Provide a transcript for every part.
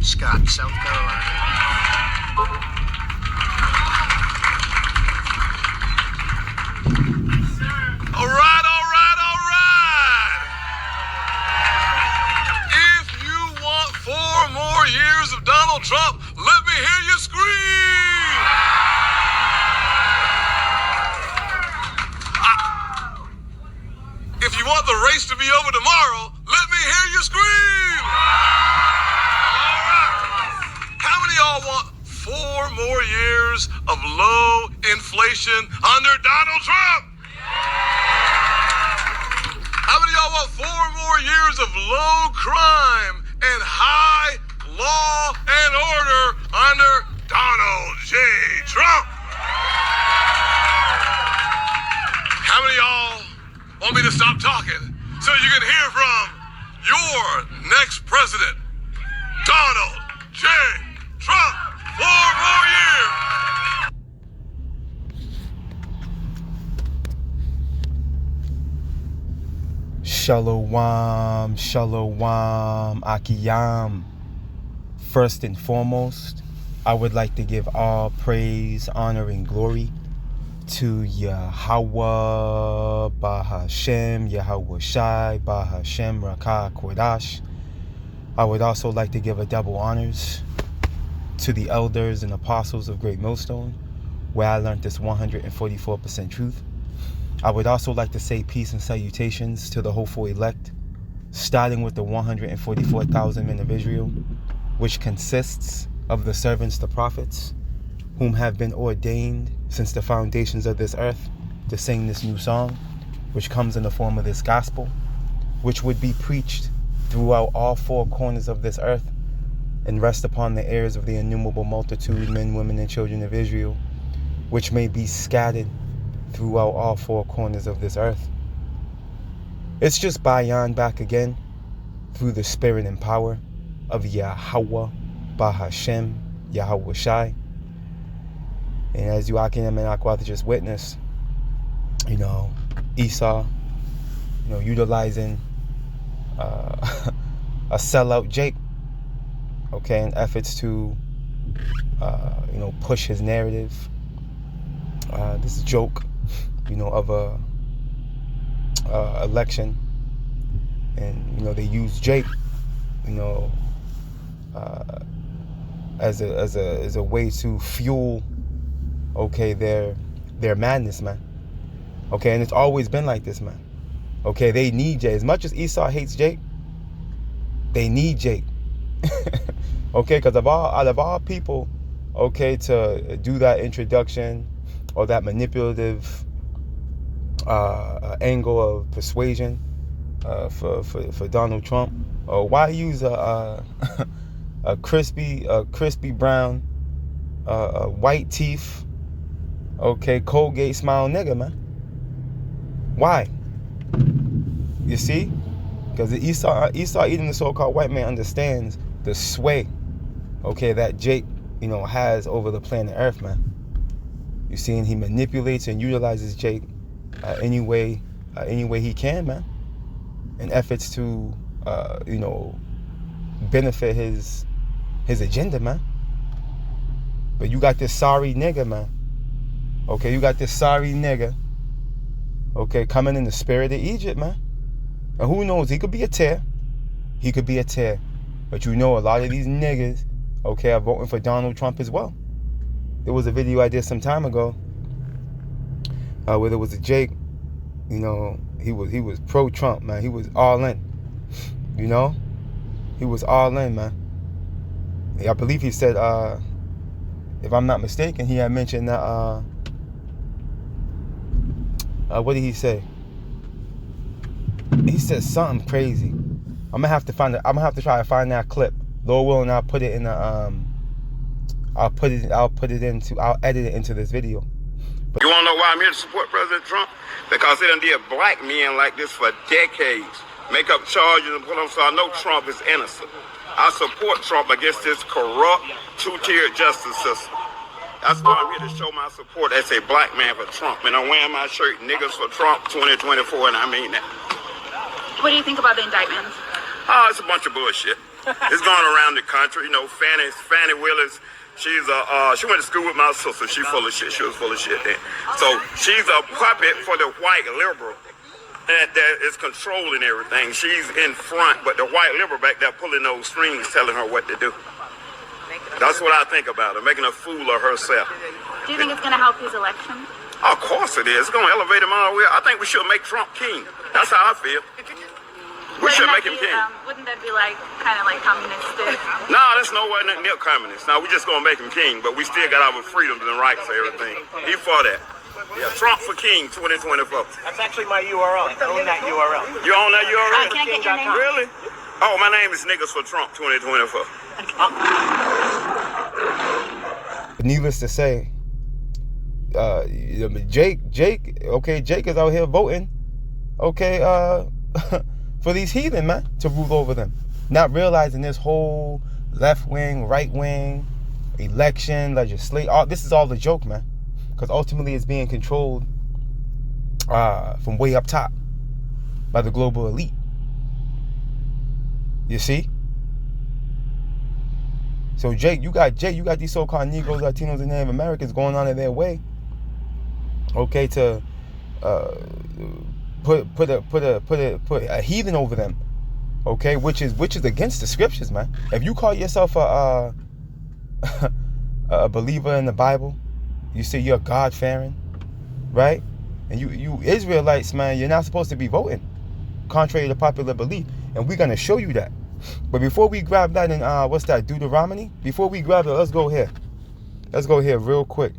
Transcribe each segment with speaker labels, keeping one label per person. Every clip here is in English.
Speaker 1: Scott, South Carolina.
Speaker 2: All right. If you want 4 more years of Donald Trump, let me hear you scream. If you want the race to be over tomorrow, let me hear you scream. All right. How many of y'all want 4 more years of low inflation under Donald Trump? How many of y'all want 4 more years of low crime and high law and order under Donald J. Trump? How many of y'all want me to stop talking so you can hear from your next president, Donald J. Trump? 4 more years.
Speaker 3: Shalom, Akiyam. First and foremost, I would like to give all praise, honor, and glory to Yahweh, Bahashem, Yahweh Shai, Bahashem, Rakah, Kodash. I would also like to give a double honors to the elders and apostles of Great Millstone, where I learned this 144% truth. I would also like to say peace and salutations to the hopeful elect, starting with the 144,000 men of Israel, which consists of the servants, the prophets, whom have been ordained since the foundations of this earth to sing this new song, which comes in the form of this gospel, which would be preached throughout all 4 corners of this earth and rest upon the ears of the innumerable multitude, men, women, and children of Israel, which may be scattered throughout all 4 corners of this earth. It's just Bayan back again through the spirit and power of Yahweh, Bahashem, Yahweh Shai. And as you Akim and Akwatha just witnessed, Esau, utilizing a sellout Jake, in efforts to, push his narrative. This joke, of a election, and they use Jake, as a way to fuel, their madness, man. And it's always been like this, man. They need Jake as much as Esau hates Jake. They need Jake, because out of all people, to do that introduction or that manipulative angle of persuasion for Donald Trump. Why use a crispy brown, white teeth, Colgate smile nigga, man? Why? You see? Because Esau eating the so-called white man understands the sway, that Jake, has over the planet Earth, man. You see, and he manipulates and utilizes Jake any way he can, man, in efforts to, benefit his agenda, man. But you got this sorry nigga, man. You got this sorry nigga, coming in the spirit of Egypt, man. And who knows, he could be a tear. But a lot of these niggas, are voting for Donald Trump as well. There was a video I did some time ago where there was a Jake, he was pro-Trump, man. He was all in, he was all in, man. I believe he said, if I'm not mistaken, he had mentioned that, what did he say? He said something crazy. I'm gonna have to try to find that clip. Lord willing, I'll put it in the I'll edit it into this video.
Speaker 4: You want to know why I'm here to support President Trump? Because they done did black men like this for decades. Make up charges and put them, so I know Trump is innocent. I support Trump against this corrupt, two-tiered justice system. That's why I'm here to show my support as a black man for Trump. And I'm wearing my shirt, Niggas for Trump 2024, and I mean that.
Speaker 5: What do you think about the indictments?
Speaker 4: Oh, it's a bunch of bullshit. It's going around the country. You know, Fannie Willis. She went to school with my sister. She's full of shit. She was full of shit then. So she's a puppet for the white liberal that is controlling everything. She's in front, but the white liberal back there pulling those strings, telling her what to do. That's what I think about her, making a fool of herself.
Speaker 1: Do you think it's going to help his election?
Speaker 4: Of course it is. It's going to elevate him all the way. I think we should make Trump king. That's how I feel. We should make him king.
Speaker 1: Wouldn't that be like kind of like communistic?
Speaker 4: No, that's nowhere near communist. Now, we're just going to make him king, but we still got our freedoms and rights and everything. He for that. Yeah, Trump for king 2024.
Speaker 5: That's actually my URL. I own that URL.
Speaker 4: You own that URL?
Speaker 1: Can I get your name?
Speaker 4: Really? Oh, my name is Niggas for Trump 2024.
Speaker 3: Needless to say, Jake is out here voting, for these heathen, man, to rule over them. Not realizing this whole left wing, right wing, election, legislation, this is all a joke, man. Because ultimately it's being controlled from way up top by the global elite. You see? So Jake, you got these so-called Negroes, Latinos, and Native Americans going on in their way, to put a heathen over them, which is against the scriptures, man. If you call yourself a believer in the Bible, you say you're God-fearing, right? And you Israelites, man, you're not supposed to be voting, contrary to popular belief, and we're gonna show you that. But before we grab that in Deuteronomy? Before we grab it, let's go here. Let's go here real quick.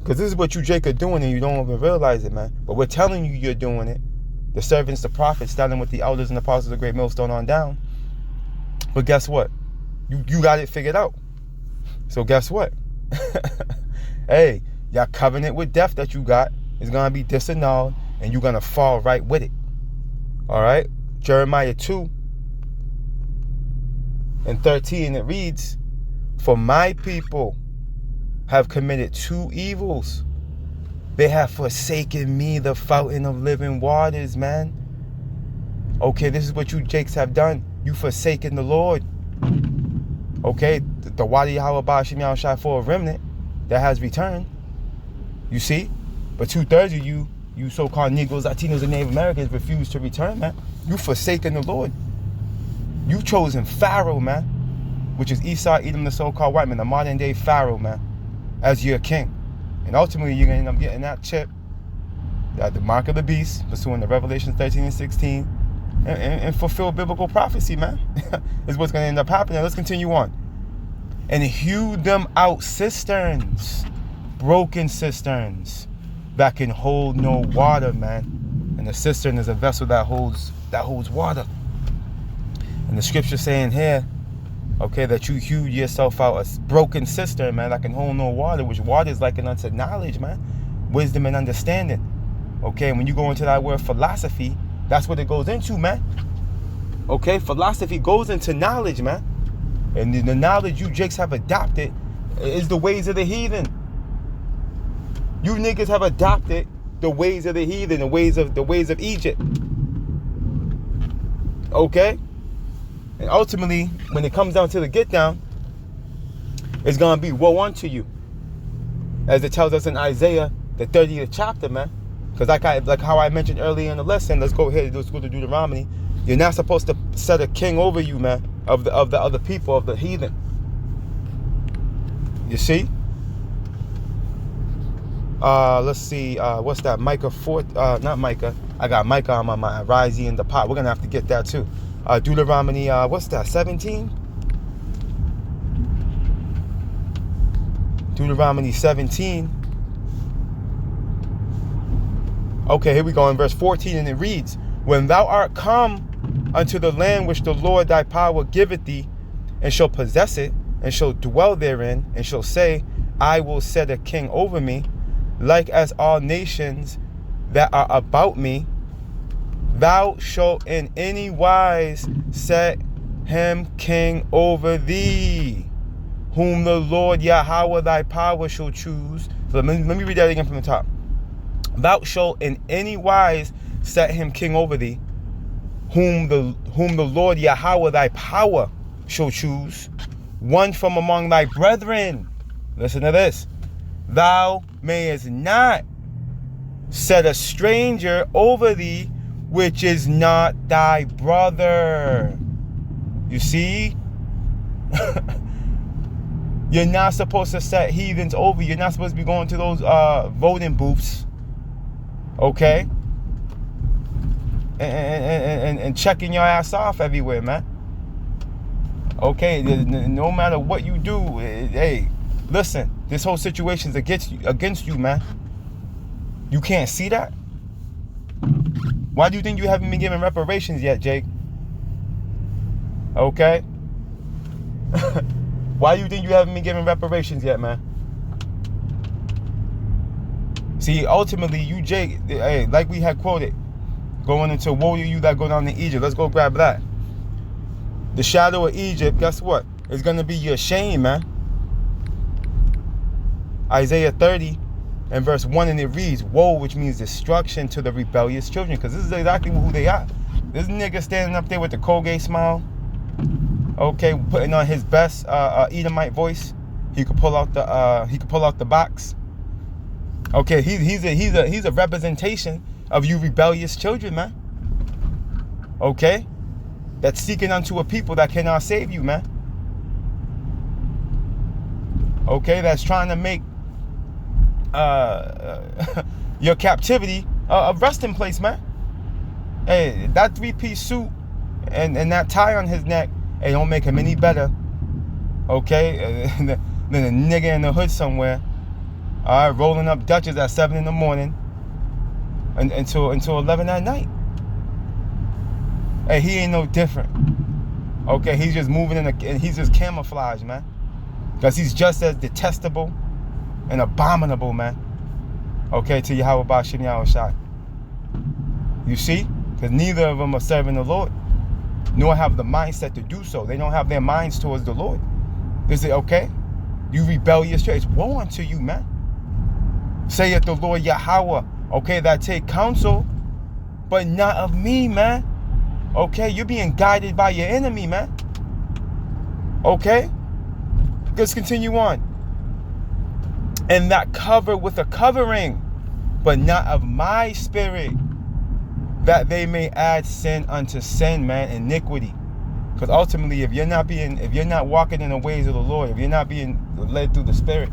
Speaker 3: Because this is what you, Jake, are doing, and you don't even realize it, man. But we're telling you you're doing it. The servants, the prophets, starting with the elders and the apostles of the great millstone on down. But guess what? You got it figured out. So guess what? Hey, your covenant with death that you got is going to be disannulled, and you're going to fall right with it. All right? Jeremiah 2:13, it reads, "For my people have committed two evils. They have forsaken me, the fountain of living waters," man. This is what you Jakes have done. You forsaken the Lord. The Wadi Yahweh Ba'ashim Yahushai for a remnant that has returned. You see? But 2/3 of you so-called Negroes, Latinos, and Native Americans refuse to return, man. You forsaken the Lord. You chosen Pharaoh, man, which is Esau, Edom, the so-called white man, the modern day Pharaoh, man, as your king. And ultimately, you're going to end up getting that chip, the mark of the beast, pursuing the Revelation 13 and 16, and fulfill biblical prophecy, man, is what's going to end up happening. Let's continue on. "And hew them out cisterns, broken cisterns, that can hold no water," man. And the cistern is a vessel that holds water. And the scripture saying here, that you hewed yourself out a broken cistern, man, that can hold no water, which water is likened unto knowledge, man, wisdom and understanding. When you go into that word philosophy, that's what it goes into, man. Philosophy goes into knowledge, man. And the knowledge you Jakes have adopted is the ways of the heathen. You niggas have adopted the ways of the heathen, the ways of Egypt. And ultimately, when it comes down to the get down, it's gonna be woe unto you, as it tells us in Isaiah, the 30th chapter, man. Because like how I mentioned earlier in the lesson, let's go to Deuteronomy. You're not supposed to set a king over you, man, of the other people, of the heathen. You see? Let's see. What's that? Micah 4. Not Micah. I got Micah on my mind. Rise ye in the pot. We're gonna have to get that too. Deuteronomy. What's that? 17. Deuteronomy 17. Here we go in verse 14, and it reads, "When thou art come unto the land which the Lord thy power giveth thee, and shall possess it, and shall dwell therein, and shall say, I will set a king over me, like as all nations that are about me, thou shalt in any wise set him king over thee, whom the Lord Yahweh thy power shall choose." So let me read that again from the top. "Thou shalt in any wise set him king over thee, whom the Lord Yahweh thy power shall choose, one from among thy brethren. Listen to this. Thou mayest not set a stranger over thee, which is not thy brother. You see? You're not supposed to set heathens over. You're not supposed to be going to those voting booths. Okay? And checking your ass off everywhere, man. Okay? No matter what you do, hey, listen, this whole situation's against you, man. You can't see that? Why do you think you haven't been given reparations yet, Jake? Okay? Why do you think you haven't been given reparations yet, man? See, ultimately, you, Jake, hey, like we had quoted, going into woe to you that go down to Egypt. Let's go grab that. The shadow of Egypt, guess what? It's going to be your shame, man. Isaiah 30 and verse 1, and it reads, woe, which means destruction to the rebellious children, because this is exactly who they are. This nigga standing up there with the Colgate smile, okay, putting on his best Edomite voice. He could pull out the box. Okay, he's a representation of you rebellious children, man. Okay, that's seeking unto a people that cannot save you, man. Okay, that's trying to make your captivity a resting place, man. Hey, that 3-piece suit and that tie on his neck, hey, don't make him any better. Okay, than a nigga in the hood somewhere. All right, rolling up Dutches at 7 in the morning until 11 at night. Hey, he ain't no different. Okay, he's just moving and he's just camouflage, man. Because he's just as detestable and abominable, man. Okay, to Yahweh Bashim Yahushai. You see? Because neither of them are serving the Lord, nor have the mindset to do so. They don't have their minds towards the Lord. They say, okay, you rebellious church, woe unto you, man. Saith the Lord Yahweh, okay, that take counsel, but not of me, man. Okay, you're being guided by your enemy, man. Okay? Let's continue on. And that cover with a covering, but not of my spirit, that they may add sin unto sin, man, iniquity. Because ultimately, if you're not walking in the ways of the Lord, if you're not being led through the Spirit,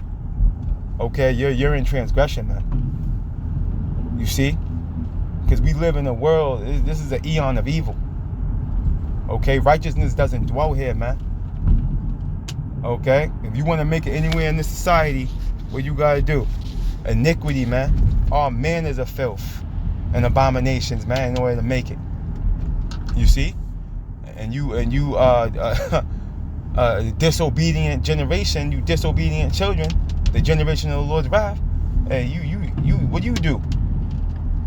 Speaker 3: okay, you're in transgression, man. You see? Because we live in a world, this is an eon of evil. Okay, righteousness doesn't dwell here, man. Okay, if you want to make it anywhere in this society, what you gotta do? Iniquity, man. All manners of filth and abominations, man, in order to make it. You see? And you disobedient generation, you disobedient children, the generation of the Lord's wrath. Hey, you what do?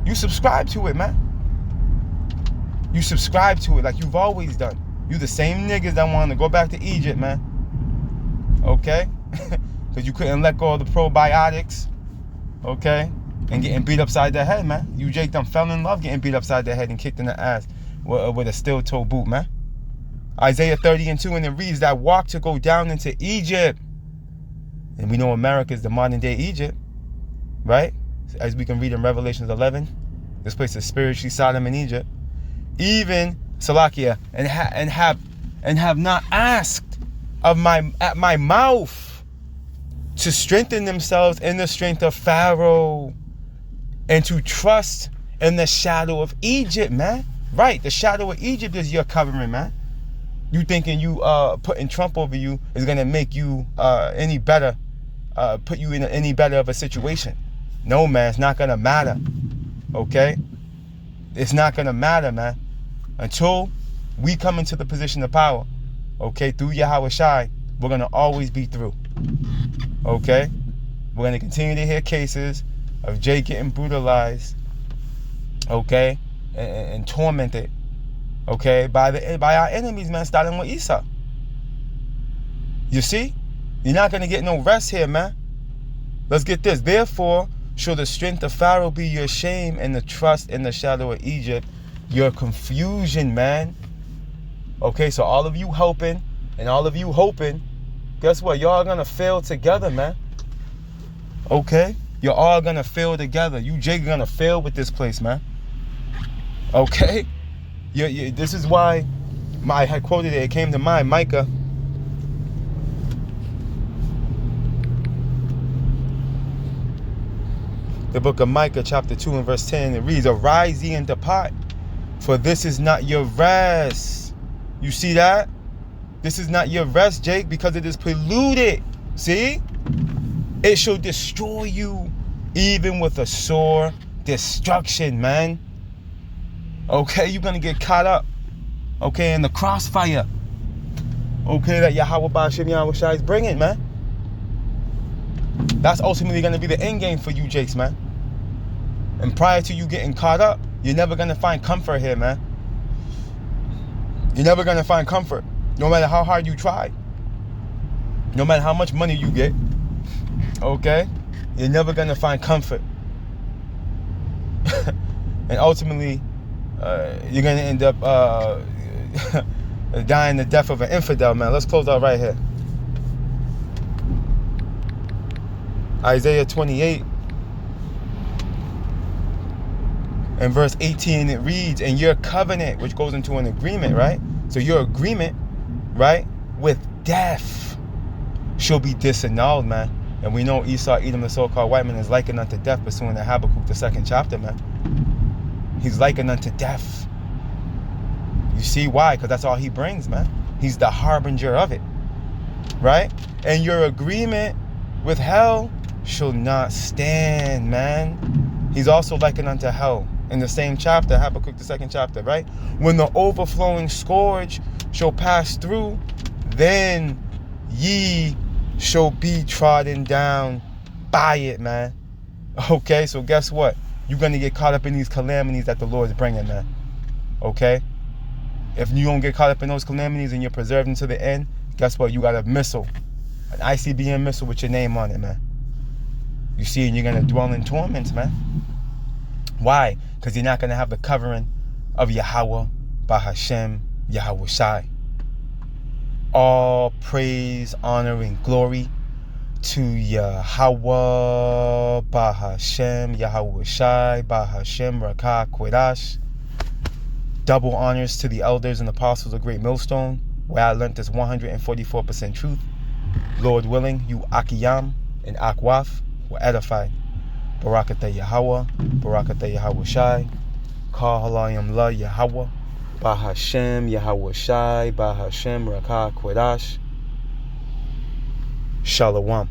Speaker 3: You subscribe to it, man. You subscribe to it like you've always done. You the same niggas that wanted to go back to Egypt, man. Okay? Because you couldn't let go of the probiotics. Okay? And getting beat upside the head, man. You Jake them fell in love getting beat upside the head and kicked in the ass with a steel toe boot, man. Isaiah 30 and 2, and it reads, that walk to go down into Egypt. And we know America is the modern day Egypt, right? As we can read in Revelations 11, this place is spiritually Sodom and Egypt. Even Salakia, and have not asked at my mouth to strengthen themselves in the strength of Pharaoh, and to trust in the shadow of Egypt, man. Right, the shadow of Egypt is your covering, man. You thinking you putting Trump over you is gonna make you any better, put you in any better of a situation? No, man, it's not gonna matter. Okay, it's not gonna matter, man, until we come into the position of power. Okay, through Yahweh Shai, we're gonna always be through. Okay, we're gonna continue to hear cases of Jay getting brutalized. Okay, and tormented. Okay, by our enemies, man, starting with Esau. You see? You're not going to get no rest here, man. Let's get this. Therefore, shall the strength of Pharaoh be your shame, and the trust in the shadow of Egypt your confusion, man. Okay, so all of you helping and all of you hoping, guess what? Y'all gonna fail together, man. Okay? You're all gonna fail together. You Jake gonna fail with this place, man. Okay? This is why I had quoted it. It came to mind, Micah. The book of Micah, chapter 2 and verse 10. It reads, "Arise ye and depart, for this is not your rest." You see that? This is not your rest, Jake, because it is polluted. See? It shall destroy you, even with a sore destruction, man. Okay, you're going to get caught up, okay, in the crossfire, okay, that Yahweh Ba'ashem Yahweh Shai is bringing, man. That's ultimately going to be the end game for you, Jakes, man. And prior to you getting caught up, you're never going to find comfort here, man. You're never going to find comfort, no matter how hard you try, no matter how much money you get, okay? You're never going to find comfort. And ultimately, you're going to end up dying the death of an infidel, man. Let's close out right here. Isaiah 28 and verse 18, it reads, "And your covenant," which goes into an agreement, right? So your agreement, right, with death shall be disannulled, man. And we know Esau, Edom, the so-called white man, is likened unto death, pursuing the Habakkuk, the 2nd chapter, man. He's likened unto death. You see why? Because that's all he brings, man. He's the harbinger of it, right? And your agreement with hell shall not stand, man. He's also likened unto hell in the same chapter, Habakkuk, the 2nd chapter, right? When the overflowing scourge shall pass through, then ye shall be trodden down by it, man. Okay, so guess what? You're going to get caught up in these calamities that the Lord is bringing, man. Okay? If you don't get caught up in those calamities and you're preserved until the end, guess what? You got a missile, an ICBM missile with your name on it, man. You see, and you're going to dwell in torments, man. Why? Because you're not going to have the covering of Yahweh, Ba'ashem, Yahweh Shai. All praise, honor, and glory to Yahweh, Ba'ashem, Yahweh Shai, Ba'ashem, Rakah, Quedash. Double honors to the elders and apostles of Great Millstone, where I learned this 144% truth. Lord willing, you Akiyam and Akwaf will edify. Barakatah Yahweh, Barakatah Yahweh Shai, Kal Halayim La Yahweh, Ba'ashem, Yahweh Shai, Ba'ashem, Rakah, Quedash. Shalom.